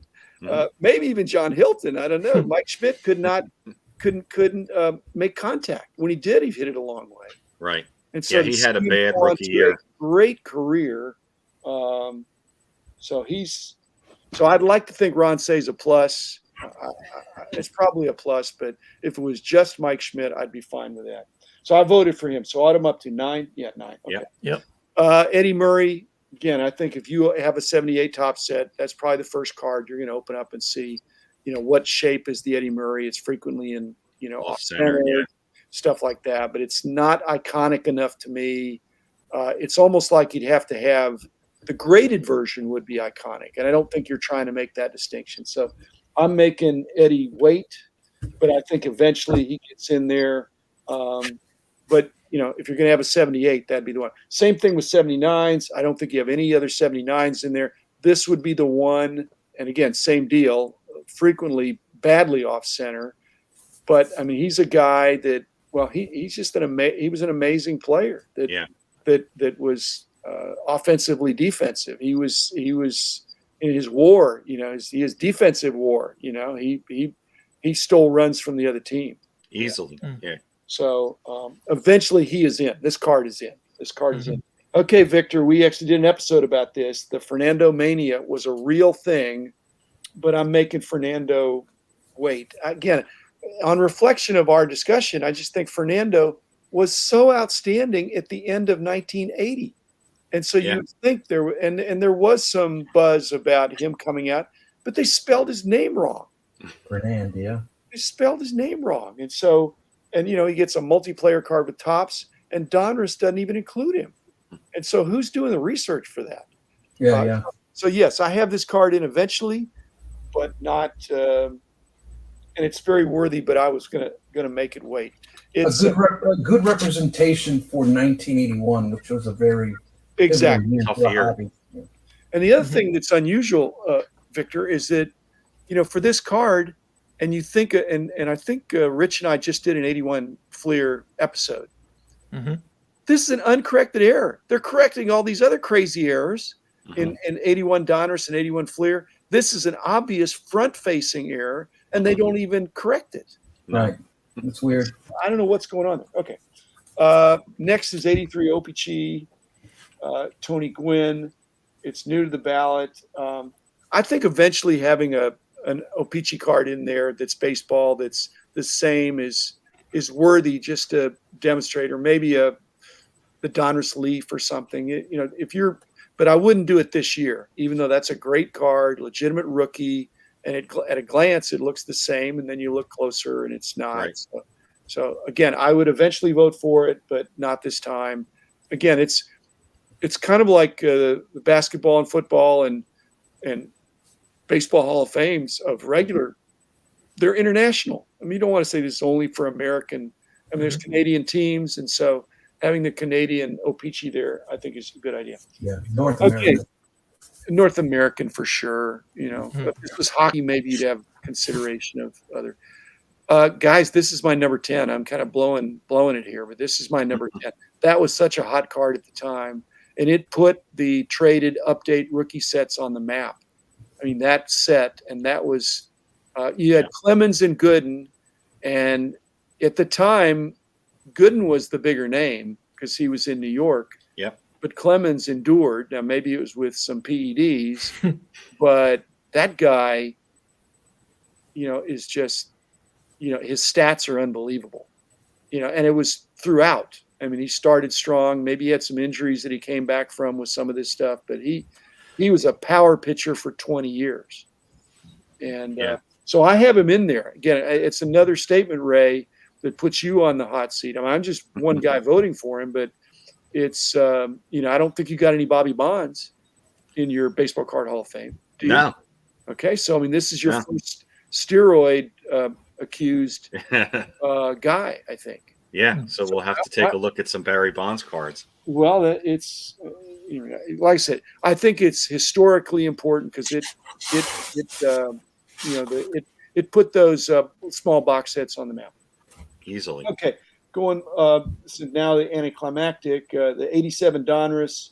maybe even John Hilton. I don't know. Mike Schmidt couldn't make contact. When he did, he hit it a long way. Right. And so he had a bad rookie year. Great career. So I'd like to think Ron Say's a plus. It's probably a plus, but if it was just Mike Schmidt, I'd be fine with that. So I voted for him. So I'm up to 9. Yeah, 9. Okay. Yep. Eddie Murray. Again, I think if you have a 78 top set, that's probably the first card you're going to open up and see, what shape is the Eddie Murray. It's frequently in, off center, stuff like that, but it's not iconic enough to me. It's almost like you'd have to have the graded version would be iconic. And I don't think you're trying to make that distinction. So I'm making Eddie wait. but I think eventually he gets in there. But if you're going to have a 78, that'd be the one. Same thing with 79s. I don't think you have any other 79s in there. This would be the one. And again, same deal. Frequently badly off center, but I mean, he's a guy that. Well, he's just he was an amazing player that was offensively defensive. He was in his war, his defensive war. He stole runs from the other team easily. Yeah. So eventually he is in. This card is in. Okay, Victor, we actually did an episode about this. The Fernando Mania was a real thing, but I'm making Fernando wait. Again, on reflection of our discussion, I just think Fernando was so outstanding at the end of 1980. And so you would think there was some buzz about him coming out, but they spelled his name wrong. Fernando, yeah. They spelled his name wrong. And so, he gets a multiplayer card with tops, and Donruss doesn't even include him. And so who's doing the research for that? Yeah. So yes, I have this card in eventually, but not and it's very worthy, but I was gonna make it wait. It's a good representation for 1981, which was a very exactly tough year. Yeah. And the other thing that's unusual, Victor, is that for this card, and you think, and I think Rich and I just did an 81 Fleer episode. Mm-hmm. This is an uncorrected error. They're correcting all these other crazy errors in 81 Donruss and 81 Fleer. This is an obvious front-facing error, and they don't even correct it. Right. That's weird. I don't know what's going on there. Okay. Next is 83 Opeachy, Tony Gwynn. It's new to the ballot. I think eventually having an Opeachy card in there that's baseball that's the same is worthy just to demonstrate, or maybe the Donruss Leaf or something. But I wouldn't do it this year, even though that's a great card, legitimate rookie. And at a glance, it looks the same, and then you look closer, and it's not. Right. So again, I would eventually vote for it, but not this time. Again, it's kind of like the basketball and football and baseball Hall of Fames of regular. They're international. I mean, you don't want to say this is only for American. I mean, there's Canadian teams, and so having the Canadian Opeachy there, I think, is a good idea. Yeah, North American. Okay. North American for sure, But if this was hockey, maybe you'd have consideration of other guys. This is my number 10. I'm kind of blowing it here, but this is my number 10. That was such a hot card at the time, and it put the traded update rookie sets on the map. I mean, that set, and that was you had Clemens and Goodwin, and at the time, Goodwin was the bigger name because he was in New York. Yep. But Clemens endured. Now, maybe it was with some PEDs, but that guy, is just, his stats are unbelievable, and it was throughout. I mean, he started strong. Maybe he had some injuries that he came back from with some of this stuff, but he was a power pitcher for 20 years. And so I have him in there. Again, it's another statement, Ray, that puts you on the hot seat. I mean, I'm just one guy voting for him, but it's, I don't think you got any Bobby Bonds in your Baseball Card Hall of Fame. Do you? No. Okay, so, I mean, this is your first steroid accused guy, I think. Yeah, so we'll have to take a look at some Barry Bonds cards. Well, it's, like I said, I think it's historically important because it put those small box sets on the map. Easily. Okay. Going this is now the anticlimactic, the 87 Donruss.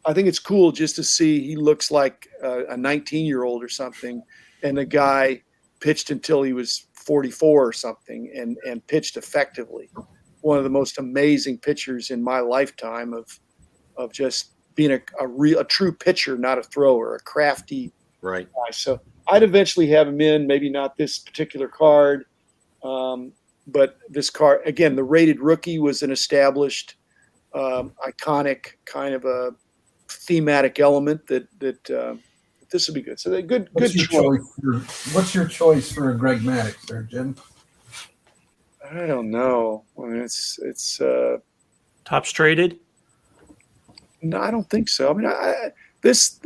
I think it's cool just to see he looks like a 19-year-old or something, and the guy pitched until he was 44 or something and pitched effectively. One of the most amazing pitchers in my lifetime of just being a true pitcher, not a thrower, a crafty guy. So I'd eventually have him in, maybe not this particular card. But this card, again, the rated rookie was an established, iconic kind of a thematic element that this would be good. So they're good. What's your choice for a Greg Maddux there, Jim? I don't know. I mean, it's Tops traded. No, I don't think so. I mean, this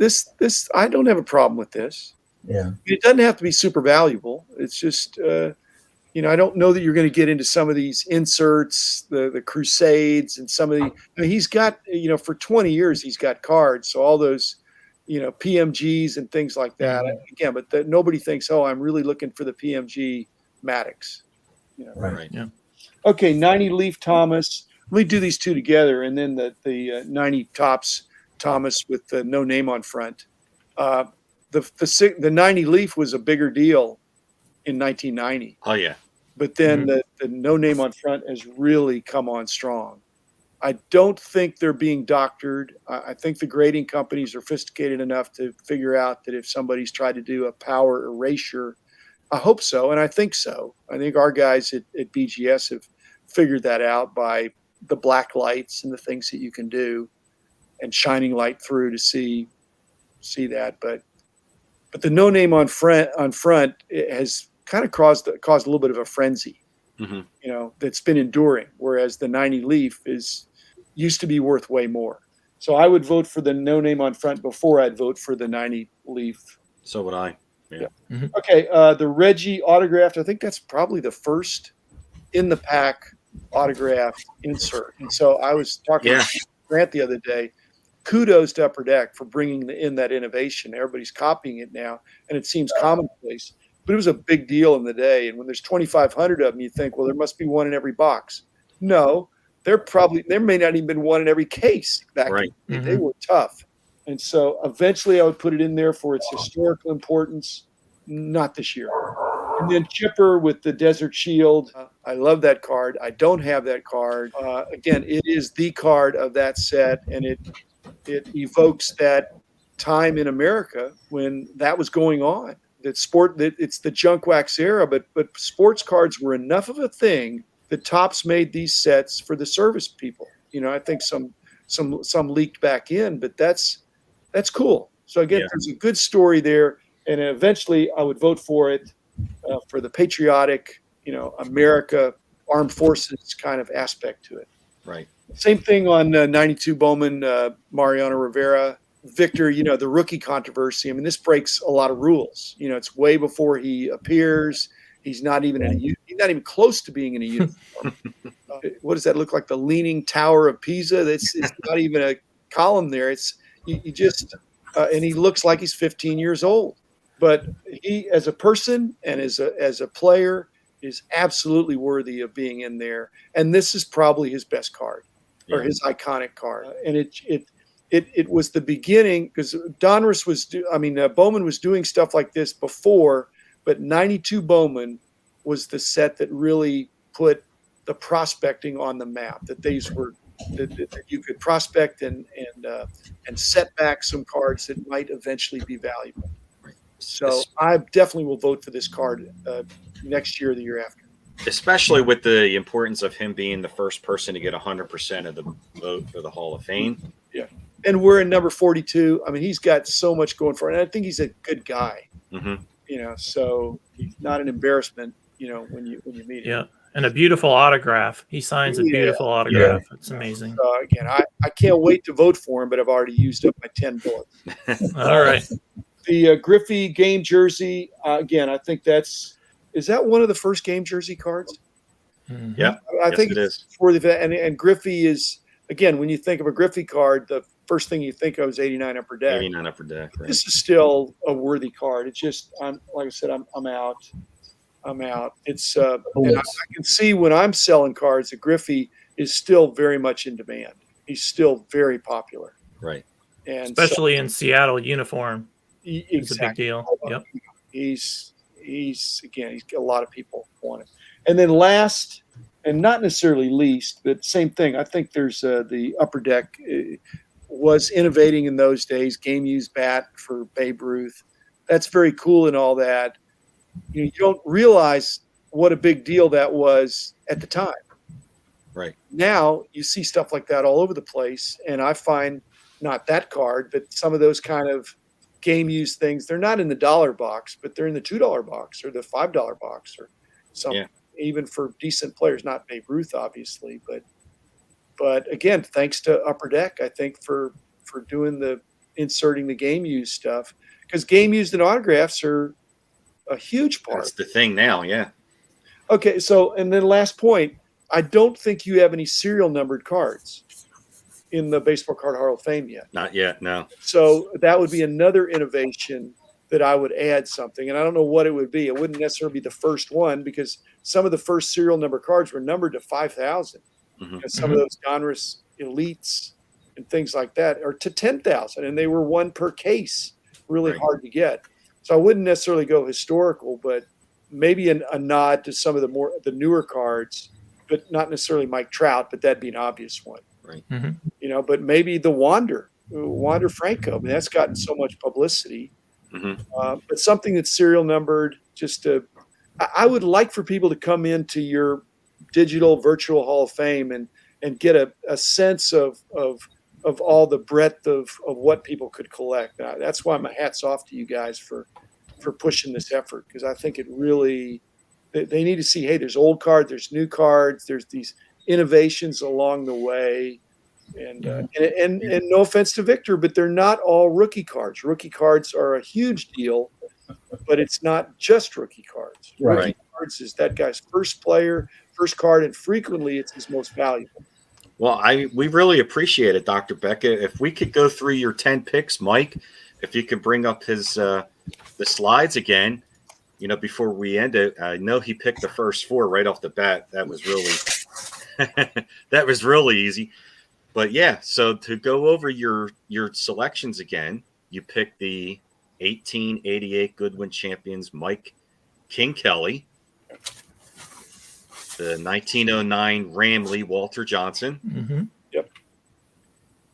I don't have a problem with this. Yeah, it doesn't have to be super valuable. It's just. I don't know that you're going to get into some of these inserts, the Crusades, and some of the. I mean, he's got, for 20 years he's got cards, so all those, PMGs and things like that. Again, but nobody thinks, oh, I'm really looking for the PMG Maddox. Right. Yeah. Okay, 90 Leaf Thomas. Let me do these two together, and then the 90 Tops Thomas with the no name on front. The 90 Leaf was a bigger deal in 1990. Oh yeah. But then the no name on front has really come on strong. I don't think they're being doctored. I think the grading companies are sophisticated enough to figure out that if somebody's tried to do a power erasure, I hope so, and I think so. I think our guys at BGS have figured that out by the black lights and the things that you can do and shining light through to see that. But the no name on front it has kind of caused a little bit of a frenzy, that's been enduring, whereas the 90 Leaf used to be worth way more. So I would vote for the no name on front before I'd vote for the 90 Leaf. So would I. Yeah. Mm-hmm. Okay, the Reggie autographed, I think that's probably the first in the pack autographed insert. And so I was talking to Grant the other day. Kudos to Upper Deck for bringing in that innovation. Everybody's copying it now, and it seems commonplace. But it was a big deal in the day. And when there's 2,500 of them, you think, well, there must be one in every box. No, there may not even been one in every case back then. They were tough. And so eventually I would put it in there for its historical importance. Not this year. And then Chipper with the Desert Shield. I love that card. I don't have that card. Again, it is the card of that set, and it evokes that time in America when that was going on. It's the junk wax era, but sports cards were enough of a thing that Topps made these sets for the service people. I think some leaked back in, but that's cool. So again, there's a good story there, and eventually I would vote for it for the patriotic, America Armed Forces kind of aspect to it. Right. Same thing on 92 Bowman, Mariano Rivera. Victor, the rookie controversy. I mean, this breaks a lot of rules. It's way before he appears. He's not even he's not even close to being in a uniform. What does that look like? The Leaning Tower of Pisa? It's not even a column there. It's you just and he looks like he's 15 years old. But he, as a person and as a player, is absolutely worthy of being in there. And this is probably his best card or his iconic card. And it was the beginning, because Bowman was doing stuff like this before, but 92 Bowman was the set that really put the prospecting on the map. That these were that you could prospect and set back some cards that might eventually be valuable. So I definitely will vote for this card next year or the year after. Especially with the importance of him being the first person to get 100% of the vote for the Hall of Fame. Yeah. And we're in number 42. I mean, he's got so much going for him. And I think he's a good guy. Mm-hmm. So he's not an embarrassment, when you meet him. Yeah. And a beautiful autograph. He signs a beautiful autograph. Yeah. It's amazing. Again, I can't wait to vote for him, but I've already used up my 10 bullets. All right. The Griffey game jersey, again, I think is that one of the first game jersey cards? Mm-hmm. Yeah, I think it is. And Griffey is, again, when you think of a Griffey card, the first thing you think of is 89 Upper Deck. 89 Upper Deck. Right. This is still a worthy card. It's just, like I said, I'm out. It's and I can see when I'm selling cards that Griffey is still very much in demand. He's still very popular. Right. And especially in Seattle uniform. Exactly. It's a big deal. Yep. He's got a lot of people want it. And then last, and not necessarily least, but same thing. I think there's the Upper Deck was innovating in those days. Game used bat for Babe Ruth. That's very cool and all that. You don't realize what a big deal that was at the time. Right. Now you see stuff like that all over the place, and I find not that card, but some of those kind of game used things, they're not in the $1 box, but they're in the $2 box or the $5 box or something. Even for decent players, not Babe Ruth, obviously, but again, thanks to Upper Deck, I think for doing inserting the game used stuff, because game used and autographs are a huge part. That's the thing now. Yeah. Okay, so and then last point, I don't think you have any serial numbered cards in the Baseball Card Hall of Fame yet. Not yet, no. So that would be another innovation that I would add something, and I don't know what it would be. It wouldn't necessarily be the first one because some of the first serial number cards were numbered to 5,000. Mm-hmm. Some of those Donruss elites and things like that are to 10,000, and they were one per case. Really hard to get. So I wouldn't necessarily go historical, but maybe a nod to some of the newer cards, but not necessarily Mike Trout, but that'd be an obvious one. Right. Mm-hmm. You know, but maybe the Wander Franco. I mean, that's gotten so much publicity. Mm-hmm. But something that's serial numbered, I would like for people to come into your digital virtual Hall of Fame and get a sense of all the breadth of what people could collect. That's why my hat's off to you guys for pushing this effort, because I think it really, they need to see, hey, there's old cards, there's new cards, there's these innovations along the way. And no offense to Victor, but they're not all rookie cards. Rookie cards are a huge deal, but it's not just rookie cards. Right. Rookie cards is that guy's first card, and frequently it's his most valuable. Well, we really appreciate it, Dr. Beckett. If we could go through your 10 picks, Mike, if you could bring up his the slides again, you know, before we end it. I know he picked the first four right off the bat. That was really easy. But yeah, so to go over your selections again, you picked the 1888 Goodwin champions Mike King Kelly, the 1909 Ramley Walter Johnson, Mm-hmm. Yep,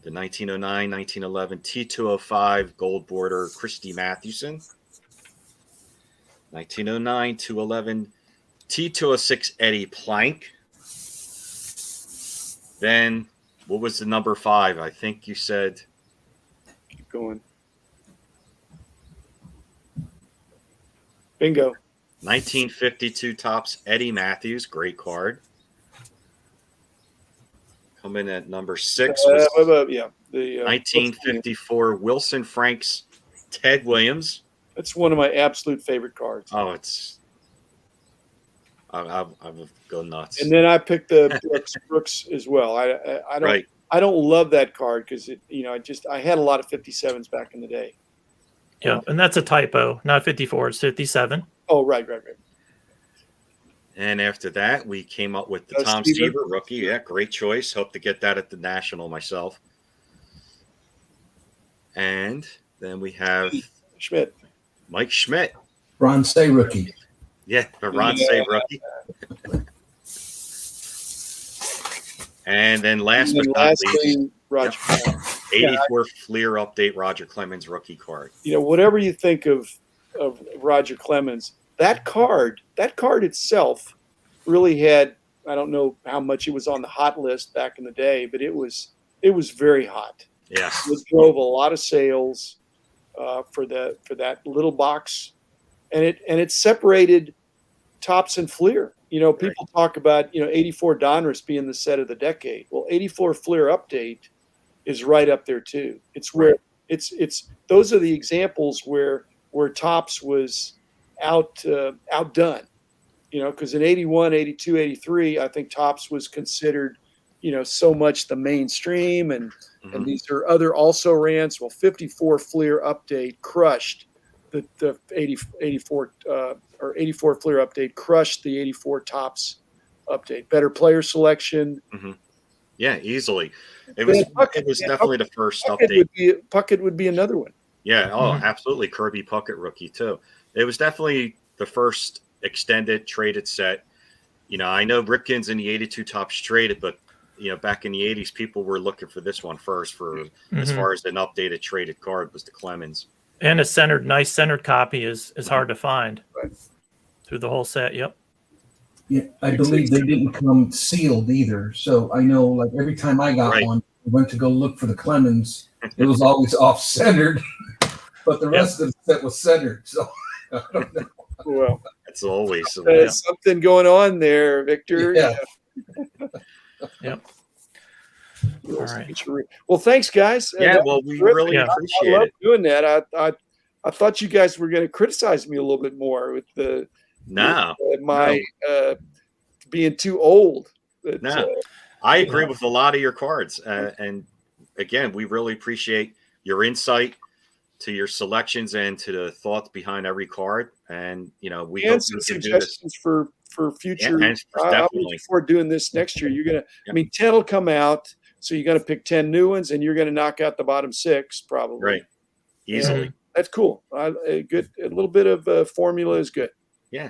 the 1909-1911 T205 Gold Border Christy Mathewson, 1909-211 T206 Eddie Plank. Then what was the number 5? I think you said. keep going. Bingo. 1952 Topps Eddie Mathews, great card. Coming at number 6 was Yeah, the 1954 Wilson Franks Ted Williams. That's one of my absolute favorite cards. Oh, I would go nuts. And then I picked the Brooks as well. I don't love that card because I had a lot of 57s back in the day. Yeah, and that's a typo, not 54. It's 57. Oh, right. And after that, we came up with the Tom Seaver rookie. Yeah, great choice. Hope to get that at the National myself. And then we have Schmidt. Mike Schmidt. Ron Say rookie. Yeah, the Ron Say rookie. And then last but not least, Roger. 84 Fleer update Roger Clemens rookie card. Whatever you think of Roger Clemens, that card itself really had, I don't know how much it was on the hot list back in the day, but it was very hot. Yeah. It drove a lot of sales for that little box, and it separated Topps and Fleer. People talk about 84 Donruss being the set of the decade. Well, 84 Fleer update is right up there too. It's where it's those are the examples where Topps was outdone. Because in 81, 82, 83, I think Topps was considered so much the mainstream, and these are other also rans. Well, 54 Fleer update crushed the 84 or 84 Fleer update crushed the 84 Topps update. Better player selection. Mm-hmm. Yeah, easily. It was definitely the first Puckett update. Puckett would be another one. Yeah, absolutely. Kirby Puckett rookie too. It was definitely the first extended traded set. I know Ripken's in the 82 Topps traded, but back in the 80s, people were looking for this one first for as far as an updated traded card was the Clemens. And a nice centered copy is hard to find through the whole set. Yep. Yeah, I believe they didn't come sealed either. So I know, like every time I got one, I went to go look for the Clemens. It was always off-centered, but the rest of the set was centered. So I don't know. Well, it's always something going on there, Victor. Yeah. Yep. All right. Well, thanks, guys. Yeah, well, we really appreciate I love it. doing that. I thought you guys were going to criticize me a little bit more with my being too old. But, No, I agree with a lot of your cards. And again, we really appreciate your insight to your selections and to the thoughts behind every card. And, we hope we can do suggestions for future. Yeah, I'm looking forward to doing this next year. You're going to, 10 will come out. So you're going to pick 10 new ones and you're going to knock out the bottom 6 probably. Right. Easily. And that's cool. A little bit of formula is good. Yeah.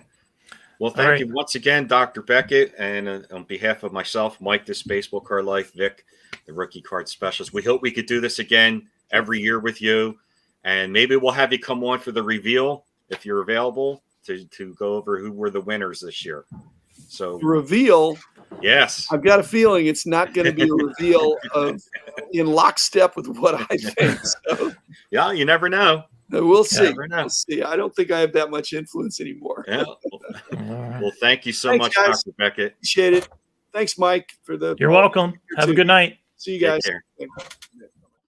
Well, thank you once again, Dr. Beckett. And on behalf of myself, Mike, this Baseball Card Life, Vic, the rookie card specialist, we hope we could do this again every year with you. And maybe we'll have you come on for the reveal if you're available to go over who were the winners this year. So reveal. Yes. I've got a feeling it's not going to be a reveal in lockstep with what I think. So. Yeah, you never know. We'll see. We'll see. I don't think I have that much influence anymore. Yeah. Well, thank you so much, guys. Dr. Beckett. Appreciate it. Thanks, Mike, for the. You're welcome. Have a good night. See you guys. Take care.